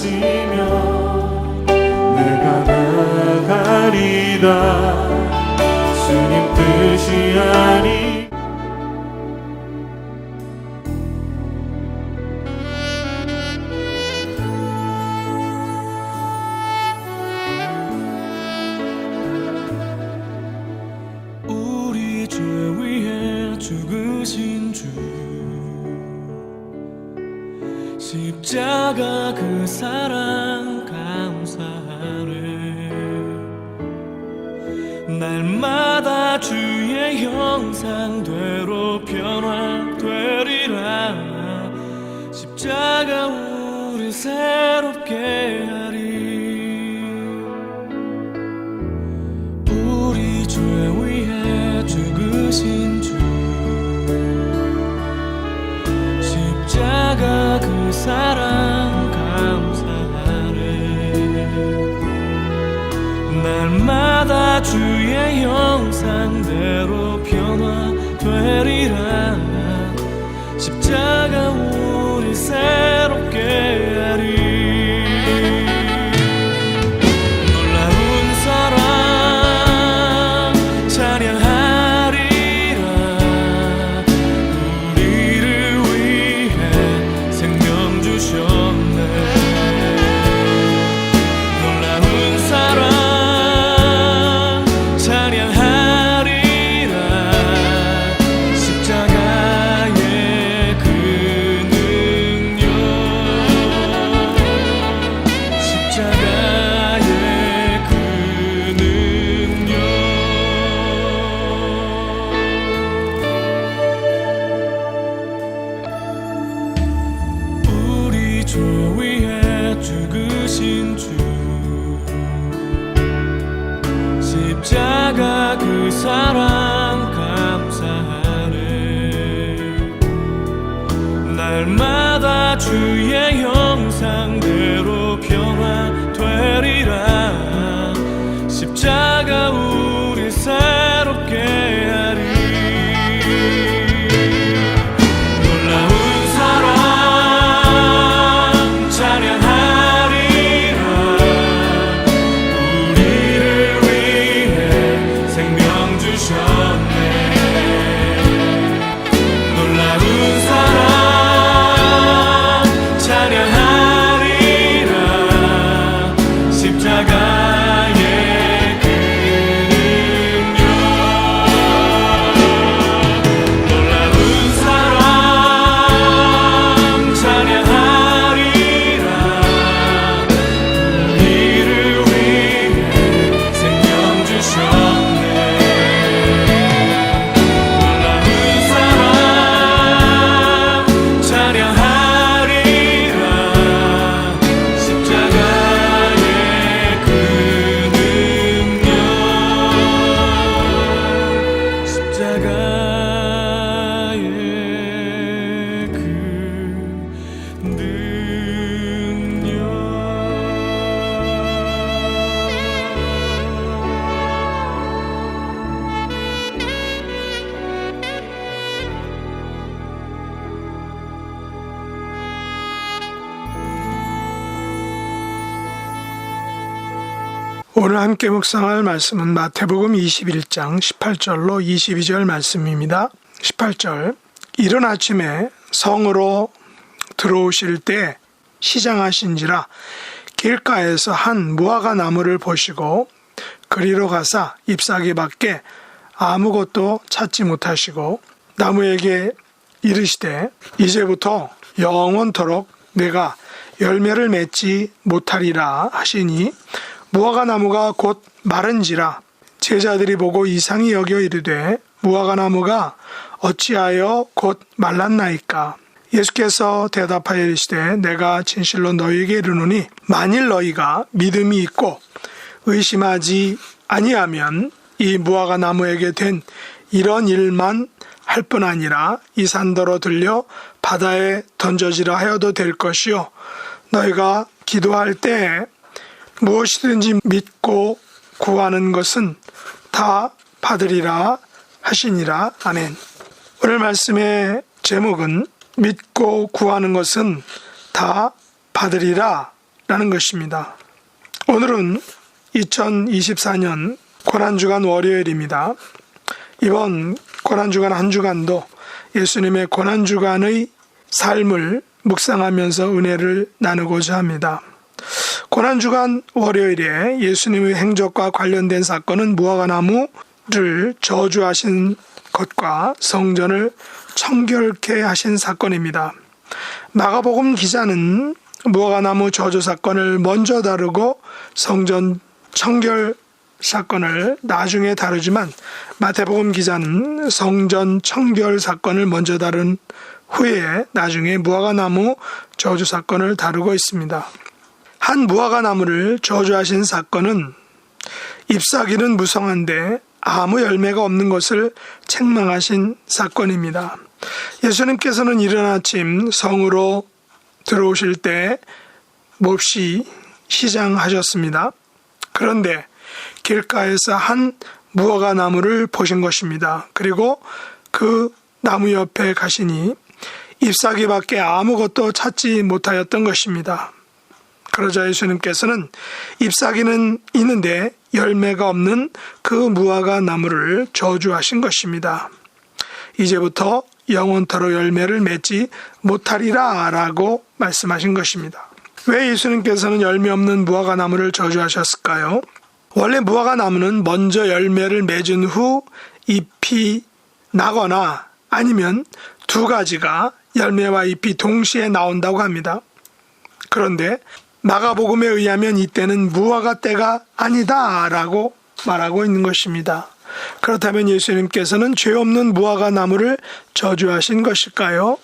하시면 내가 나가리다. 주님 뜻이 아니 우리 죄 위해 죽으신 주, 십자가 그 사랑 감사하네. 날마다 주의 형상대로 변화되리라. 십자가 우리 새롭게 하리. 우리 죄 위해 죽으신 주, 십자가 그 사랑 감사하네. 날마다 주의 형상대로 변화되리라. 십자가 우리 새롭게 하리. 놀라운 사랑 찬양하리라. 우리를 위해 생명 주셨네. 놀라운 사랑 찬양하리라. 십자가의 그 능력, 십자가의 그 능력. 우리 죄 위해 죽으신 주, 십자가 그 사랑 감사하네. 날마다 주의 형상대로 변화되리라. 십자가 우리 새롭게 하리. 놀라운 사랑 찬양하리라. 우리를 위해 생명 주셨네. 놀라운 사랑 찬양하리라. 십자가의 그 능력, 놀라운 사랑 찬양하리라. 우리를 위해 생명 주셨네. 놀라운 사랑 찬양하리라. 십자가의 그 능력, 십자가의 그 능력. 오늘 함께 묵상할 말씀은 마태복음 21장 18절로 22절 말씀입니다. 18절, 이른 아침에 성으로 들어오실 때 시장하신지라 길가에서 한 무화과 나무를 보시고 그리로 가사 잎사귀 밖에 아무것도 찾지 못하시고 나무에게 이르시되 이제부터 영원토록 내가 열매를 맺지 못하리라 하시니 무화과 나무가 곧 마른지라. 제자들이 보고 이상히 여겨 이르되 무화과 나무가 어찌하여 곧 말랐나이까. 예수께서 대답하여 이르시되 내가 진실로 너희에게 이르노니 만일 너희가 믿음이 있고 의심하지 아니하면 이 무화과 나무에게 된 이런 일만 할 뿐 아니라 이 산더러 들려 바다에 던져지라 하여도 될 것이요 너희가 기도할 때 무엇이든지 믿고 구하는 것은 다 받으리라 하시니라. 아멘. 오늘 말씀의 제목은 믿고 구하는 것은 다 받으리라 라는 것입니다. 오늘은 2024년 고난주간 월요일입니다. 이번 고난주간 한 주간도 예수님의 고난주간의 삶을 묵상하면서 은혜를 나누고자 합니다. 고난주간 월요일에 예수님의 행적과 관련된 사건은 무화과나무를 저주하신 것과 성전을 청결케 하신 사건입니다. 마가복음 기자는 무화과나무 저주 사건을 먼저 다루고 성전 청결 사건을 나중에 다루지만 마태복음 기자는 성전 청결 사건을 먼저 다룬 후에 나중에 무화과나무 저주 사건을 다루고 있습니다. 한 무화과나무를 저주하신 사건은 잎사귀는 무성한데 아무 열매가 없는 것을 책망하신 사건입니다. 예수님께서는 이른 아침 성으로 들어오실 때 몹시 시장하셨습니다. 그런데 길가에서 한 무화과나무를 보신 것입니다. 그리고 그 나무 옆에 가시니 잎사귀밖에 아무것도 찾지 못하였던 것입니다. 그러자 예수님께서는 잎사귀는 있는데 열매가 없는 그 무화과나무를 저주하신 것입니다. 이제부터 영원토록 열매를 맺지 못하리라 라고 말씀하신 것입니다. 왜 예수님께서는 열매 없는 무화과나무를 저주하셨을까요? 원래 무화과나무는 먼저 열매를 맺은 후 잎이 나거나 아니면 두 가지가 열매와 잎이 동시에 나온다고 합니다. 그런데 마가복음에 의하면 이때는 무화과 때가 아니다 라고 말하고 있는 것입니다. 그렇다면 예수님께서는 죄 없는 무화과나무를 저주하신 것일까요?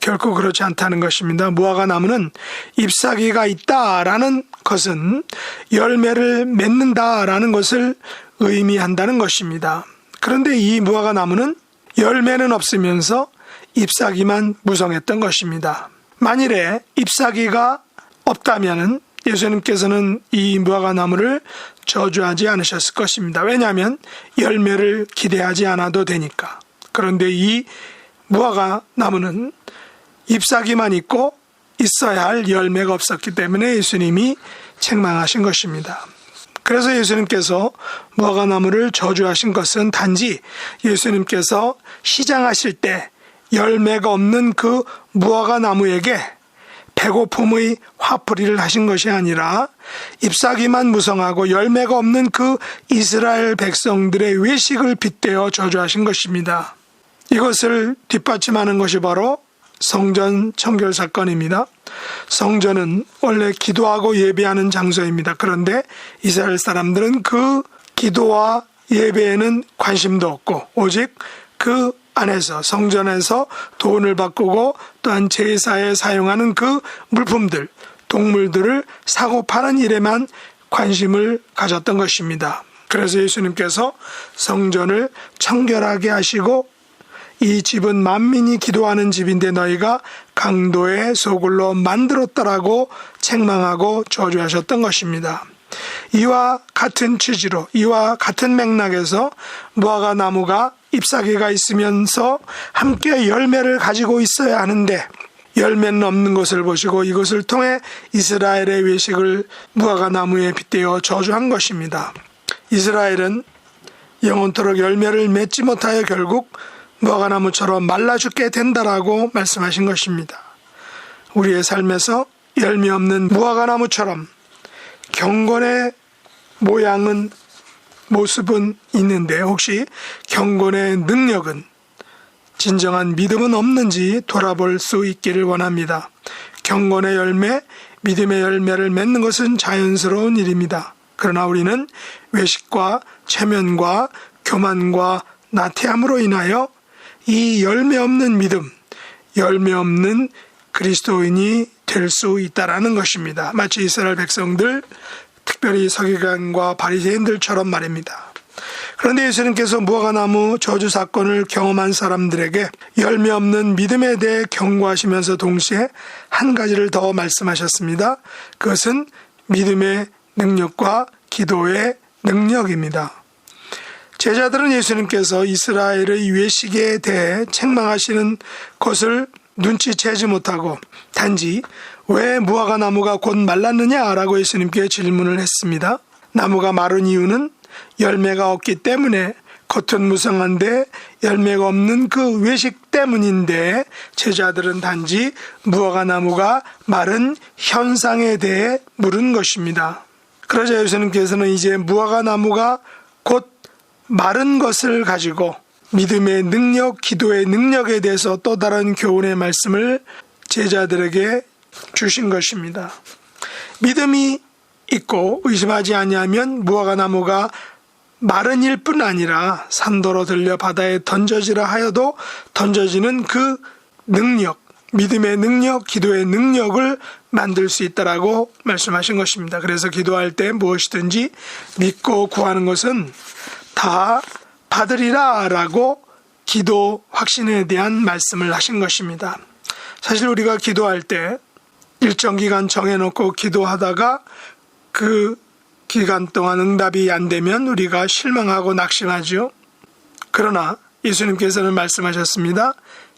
결코 그렇지 않다는 것입니다. 무화과나무는 잎사귀가 있다라는 것은 열매를 맺는다라는 것을 의미한다는 것입니다. 그런데 이 무화과나무는 열매는 없으면서 잎사귀만 무성했던 것입니다. 만일에 잎사귀가 없다면 예수님께서는 이 무화과나무를 저주하지 않으셨을 것입니다. 왜냐하면 열매를 기대하지 않아도 되니까. 그런데 이 무화과나무는 잎사귀만 있고 있어야 할 열매가 없었기 때문에 예수님이 책망하신 것입니다. 그래서 예수님께서 무화과나무를 저주하신 것은 단지 예수님께서 시장하실 때 열매가 없는 그 무화과나무에게 배고픔의 화풀이를 하신 것이 아니라 잎사귀만 무성하고 열매가 없는 그 이스라엘 백성들의 외식을 빗대어 저주하신 것입니다. 이것을 뒷받침하는 것이 바로 성전 청결 사건입니다. 성전은 원래 기도하고 예배하는 장소입니다. 그런데 이스라엘 사람들은 그 기도와 예배에는 관심도 없고 오직 그 안에서 성전에서 돈을 바꾸고 또한 제사에 사용하는 그 물품들, 동물들을 사고 파는 일에만 관심을 가졌던 것입니다. 그래서 예수님께서 성전을 청결하게 하시고 이 집은 만민이 기도하는 집인데 너희가 강도의 소굴로 만들었다라고 책망하고 저주하셨던 것입니다. 이와 같은 취지로 이와 같은 맥락에서 무화과나무가 잎사귀가 있으면서 함께 열매를 가지고 있어야 하는데 열매는 없는 것을 보시고 이것을 통해 이스라엘의 외식을 무화과나무에 빗대어 저주한 것입니다. 이스라엘은 영원토록 열매를 맺지 못하여 결국 무화과나무처럼 말라 죽게 된다라고 말씀하신 것입니다. 우리의 삶에서 열매 없는 무화과나무처럼 경건의 모습은 있는데 혹시 경건의 능력은 진정한 믿음은 없는지 돌아볼 수 있기를 원합니다. 경건의 열매, 믿음의 열매를 맺는 것은 자연스러운 일입니다. 그러나 우리는 외식과 체면과 교만과 나태함으로 인하여 이 열매 없는 믿음, 열매 없는 그리스도인이 될 수 있다라는 것입니다. 마치 이스라엘 백성들, 특별히 서기관과 바리새인들처럼 말입니다. 그런데 예수님께서 무화과나무 저주 사건을 경험한 사람들에게 열매 없는 믿음에 대해 경고하시면서 동시에 한 가지를 더 말씀하셨습니다. 그것은 믿음의 능력과 기도의 능력입니다. 제자들은 예수님께서 이스라엘의 외식에 대해 책망하시는 것을 눈치채지 못하고 단지 왜 무화과 나무가 곧 말랐느냐라고 예수님께 질문을 했습니다. 나무가 마른 이유는 열매가 없기 때문에, 겉은 무성한데 열매가 없는 그 외식 때문인데, 제자들은 단지 무화과 나무가 마른 현상에 대해 물은 것입니다. 그러자 예수님께서는 이제 무화과 나무가 곧 마른 것을 가지고 믿음의 능력, 기도의 능력에 대해서 또 다른 교훈의 말씀을 제자들에게 주신 것입니다. 믿음이 있고 의심하지 아니하면 무화과 나무가 마른 일뿐 아니라 산더러 들려 바다에 던져지라 하여도 던져지는 그 능력, 믿음의 능력, 기도의 능력을 만들 수 있다라고 말씀하신 것입니다. 그래서 기도할 때 무엇이든지 믿고 구하는 것은 다 받으리라 라고 기도 확신에 대한 말씀을 하신 것입니다. 사실 우리가 기도할 때 일정 기간 정해놓고 기도하다가 그 기간 동안 응답이 안 되면 우리가 실망하고 낙심하죠. 그러나 예수님께서는 말씀하셨습니다.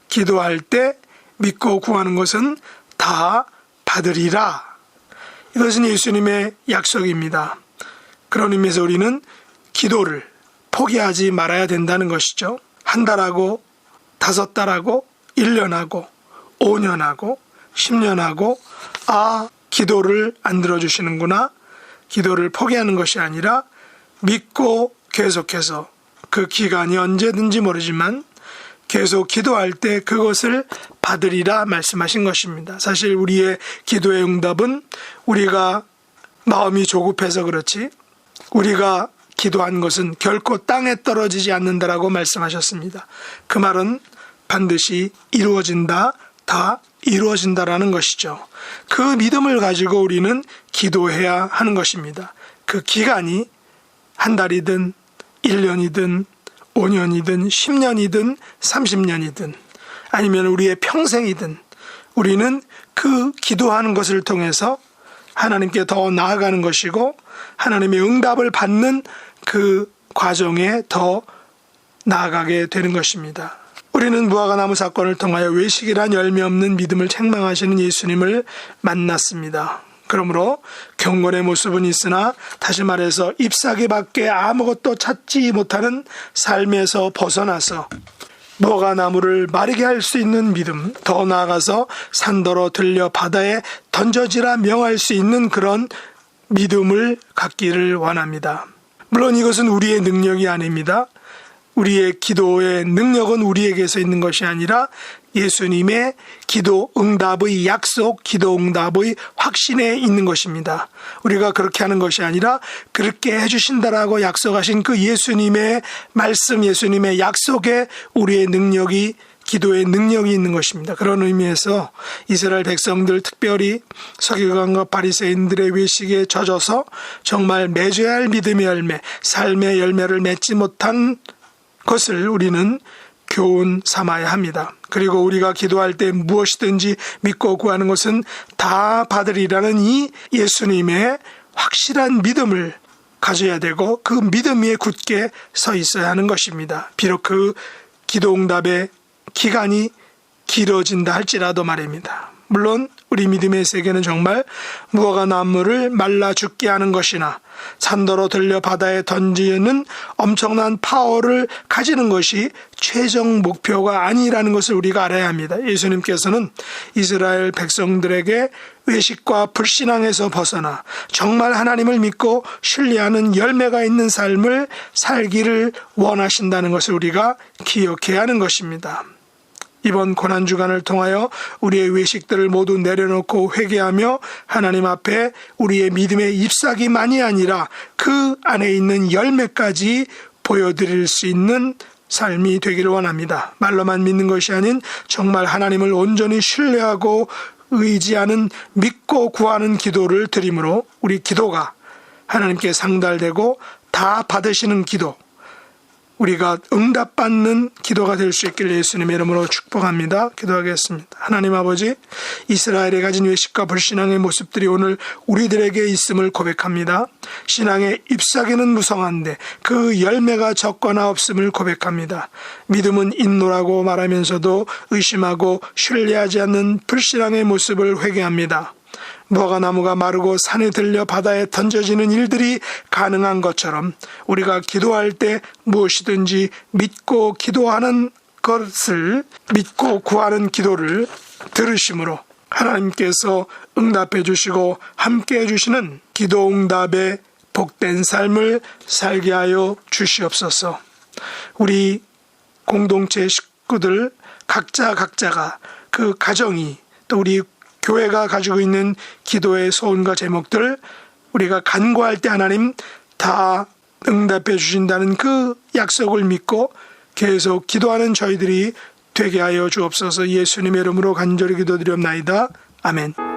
기도할 때 믿고 구하는 것은 다 받으리라. 이것은 예수님의 약속입니다. 그런 의미에서 우리는 기도를 포기하지 말아야 된다는 것이죠. 한 달하고 5달하고 1년하고 5년하고 10년하고 기도를 안 들어주시는구나. 기도를 포기하는 것이 아니라 믿고 계속해서 그 기간이 언제든지 모르지만 계속 기도할 때 그것을 받으리라 말씀하신 것입니다. 사실 우리의 기도의 응답은 우리가 마음이 조급해서 그렇지 우리가 기도한 것은 결코 땅에 떨어지지 않는다라고 말씀하셨습니다. 그 말은 반드시 이루어진다, 다 이루어진다라는 것이죠. 그 믿음을 가지고 우리는 기도해야 하는 것입니다. 그 기간이 한 달이든 1년이든 5년이든 10년이든 30년이든 아니면 우리의 평생이든 우리는 그 기도하는 것을 통해서 하나님께 더 나아가는 것이고 하나님의 응답을 받는 그 과정에 더 나아가게 되는 것입니다. 우리는 무화과 나무 사건을 통하여 외식이란 열매 없는 믿음을 책망하시는 예수님을 만났습니다. 그러므로 경건의 모습은 있으나 다시 말해서 잎사귀밖에 아무것도 찾지 못하는 삶에서 벗어나서 무화과 나무를 마르게 할 수 있는 믿음, 더 나아가서 산더러 들려 바다에 던져지라 명할 수 있는 그런 믿음을 갖기를 원합니다. 물론 이것은 우리의 능력이 아닙니다. 우리의 기도의 능력은 우리에게서 있는 것이 아니라 예수님의 기도 응답의 약속, 기도 응답의 확신에 있는 것입니다. 우리가 그렇게 하는 것이 아니라 그렇게 해주신다라고 약속하신 그 예수님의 말씀, 예수님의 약속에 우리의 능력이, 기도의 능력이 있는 것입니다. 그런 의미에서 이스라엘 백성들, 특별히 서기관과 바리새인들의 외식에 젖어서 정말 맺어야 할 믿음의 열매, 삶의 열매를 맺지 못한 것을 우리는 교훈 삼아야 합니다. 그리고 우리가 기도할 때 무엇이든지 믿고 구하는 것은 다 받으리라는 이 예수님의 확실한 믿음을 가져야 되고 그 믿음 위에 굳게 서 있어야 하는 것입니다. 비록 그 기도 응답의 기간이 길어진다 할지라도 말입니다. 물론 우리 믿음의 세계는 정말 무화과 나무를 말라 죽게 하는 것이나 산더러 들려 바다에 던지는 엄청난 파워를 가지는 것이 최종 목표가 아니라는 것을 우리가 알아야 합니다. 예수님께서는 이스라엘 백성들에게 외식과 불신앙에서 벗어나 정말 하나님을 믿고 신뢰하는 열매가 있는 삶을 살기를 원하신다는 것을 우리가 기억해야 하는 것입니다. 이번 고난주간을 통하여 우리의 외식들을 모두 내려놓고 회개하며 하나님 앞에 우리의 믿음의 잎사귀만이 아니라 그 안에 있는 열매까지 보여드릴 수 있는 삶이 되기를 원합니다. 말로만 믿는 것이 아닌 정말 하나님을 온전히 신뢰하고 의지하는 믿고 구하는 기도를 드림으로 우리 기도가 하나님께 상달되고 다 받으시는 기도, 우리가 응답받는 기도가 될 수 있기를 예수님의 이름으로 축복합니다. 기도하겠습니다. 하나님 아버지, 이스라엘에 가진 외식과 불신앙의 모습들이 오늘 우리들에게 있음을 고백합니다. 신앙의 잎사귀는 무성한데 그 열매가 적거나 없음을 고백합니다. 믿음은 있노라고 말하면서도 의심하고 신뢰하지 않는 불신앙의 모습을 회개합니다. 무화과나무가 마르고 산에 들려 바다에 던져지는 일들이 가능한 것처럼 우리가 기도할 때 무엇이든지 믿고 기도하는 것을 믿고 구하는 기도를 들으심으로 하나님께서 응답해 주시고 함께 해 주시는 기도 응답의 복된 삶을 살게 하여 주시옵소서. 우리 공동체 식구들 각자가 그 가정이 또 우리 교회가 가지고 있는 기도의 소원과 제목들 우리가 간구할 때 하나님 다 응답해 주신다는 그 약속을 믿고 계속 기도하는 저희들이 되게 하여 주옵소서. 예수님의 이름으로 간절히 기도드리옵나이다. 아멘.